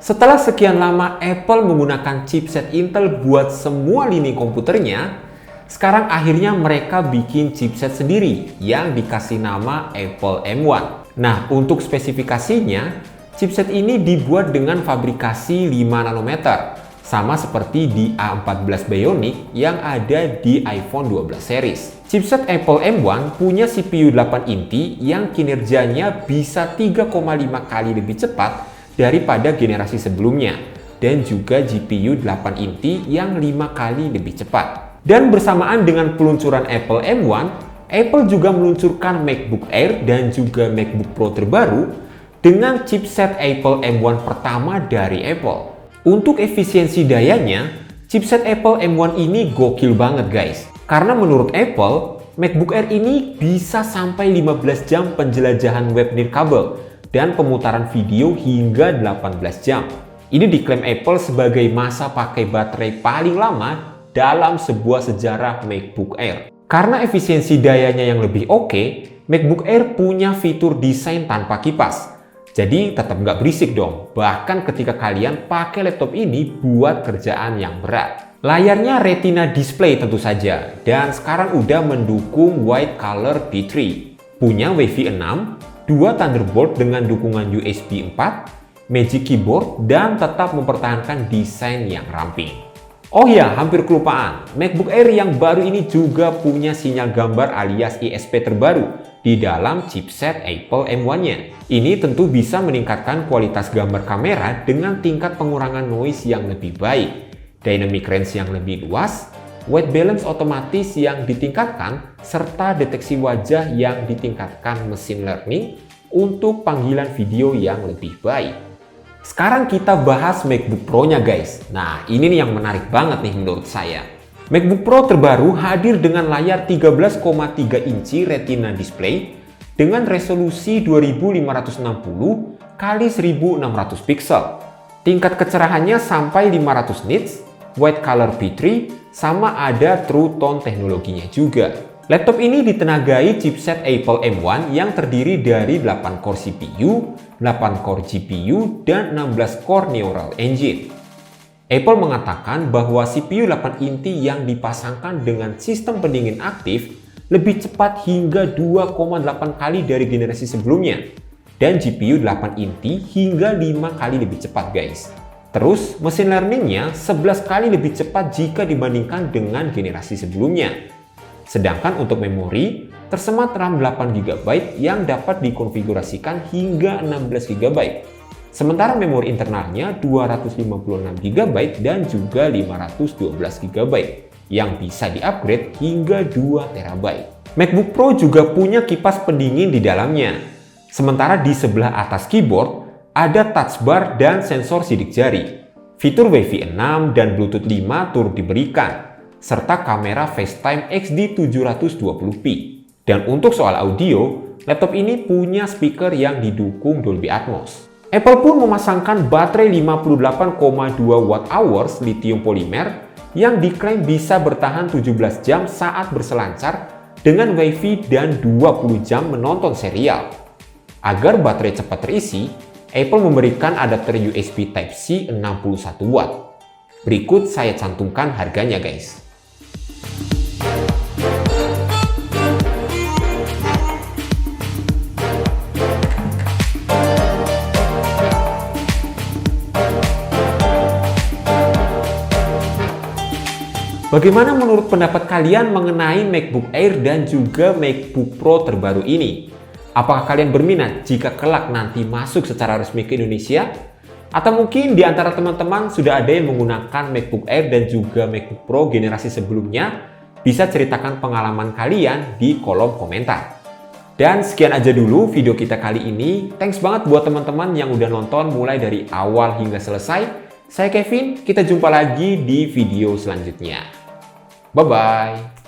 Setelah sekian lama Apple menggunakan chipset Intel buat semua lini komputernya, sekarang akhirnya mereka bikin chipset sendiri yang dikasih nama Apple M1. Nah, untuk spesifikasinya, chipset ini dibuat dengan fabrikasi 5 nanometer, sama seperti di A14 Bionic yang ada di iPhone 12 series. Chipset Apple M1 punya CPU 8 inti yang kinerjanya bisa 3,5 kali lebih cepat daripada generasi sebelumnya, dan juga GPU 8 inti yang 5 kali lebih cepat. Dan bersamaan dengan peluncuran Apple M1, Apple juga meluncurkan MacBook Air dan juga MacBook Pro terbaru dengan chipset Apple M1 pertama dari Apple. Untuk efisiensi dayanya, chipset Apple M1 ini gokil banget guys. Karena menurut Apple, MacBook Air ini bisa sampai 15 jam penjelajahan web nirkabel dan pemutaran video hingga 18 jam. Ini diklaim Apple sebagai masa pakai baterai paling lama dalam sebuah sejarah MacBook Air. Karena efisiensi dayanya yang lebih oke, MacBook Air punya fitur desain tanpa kipas. Jadi tetap nggak berisik dong, bahkan ketika kalian pakai laptop ini buat kerjaan yang berat. Layarnya Retina display tentu saja, dan sekarang udah mendukung White Color P3. Punya Wi-Fi 6, 2 Thunderbolt dengan dukungan USB 4, Magic Keyboard, dan tetap mempertahankan desain yang ramping. Oh ya, hampir kelupaan, MacBook Air yang baru ini juga punya sinyal gambar alias ISP terbaru di dalam chipset Apple M1-nya. Ini tentu bisa meningkatkan kualitas gambar kamera dengan tingkat pengurangan noise yang lebih baik, dynamic range yang lebih luas, white balance otomatis yang ditingkatkan, serta deteksi wajah yang ditingkatkan machine learning untuk panggilan video yang lebih baik. Sekarang kita bahas MacBook Pro-nya guys. Nah, ini nih yang menarik banget nih menurut saya. MacBook Pro terbaru hadir dengan layar 13,3 inci Retina display dengan resolusi 2560 x 1600 pixel. Tingkat kecerahannya sampai 500 nits, White Color P3, sama ada True Tone teknologinya juga. Laptop ini ditenagai chipset Apple M1 yang terdiri dari 8 core CPU, 8 core GPU, dan 16 core Neural Engine. Apple mengatakan bahwa CPU 8 inti yang dipasangkan dengan sistem pendingin aktif lebih cepat hingga 2,8 kali dari generasi sebelumnya, dan GPU 8 inti hingga 5 kali lebih cepat guys. Terus, machine learning-nya 11 kali lebih cepat jika dibandingkan dengan generasi sebelumnya. Sedangkan untuk memori, tersemat RAM 8GB yang dapat dikonfigurasikan hingga 16GB. Sementara memori internalnya 256GB dan juga 512GB yang bisa di-upgrade hingga 2TB. MacBook Pro juga punya kipas pendingin di dalamnya. Sementara di sebelah atas keyboard, ada touch bar dan sensor sidik jari. Fitur Wi-Fi 6 dan Bluetooth 5 turut diberikan, serta kamera FaceTime XD 720p. Dan untuk soal audio, laptop ini punya speaker yang didukung Dolby Atmos. Apple pun memasangkan baterai 58,2 Wh lithium polimer yang diklaim bisa bertahan 17 jam saat berselancar dengan Wi-Fi dan 20 jam menonton serial. Agar baterai cepat terisi, Apple memberikan adapter USB Type-C 61 watt. Berikut saya cantumkan harganya guys. Bagaimana menurut pendapat kalian mengenai MacBook Air dan juga MacBook Pro terbaru ini? Apakah kalian berminat jika kelak nanti masuk secara resmi ke Indonesia? Atau mungkin di antara teman-teman sudah ada yang menggunakan MacBook Air dan juga MacBook Pro generasi sebelumnya? Bisa ceritakan pengalaman kalian di kolom komentar. Dan sekian aja dulu video kita kali ini. Thanks banget buat teman-teman yang udah nonton mulai dari awal hingga selesai. Saya Kevin, kita jumpa lagi di video selanjutnya. Bye-bye.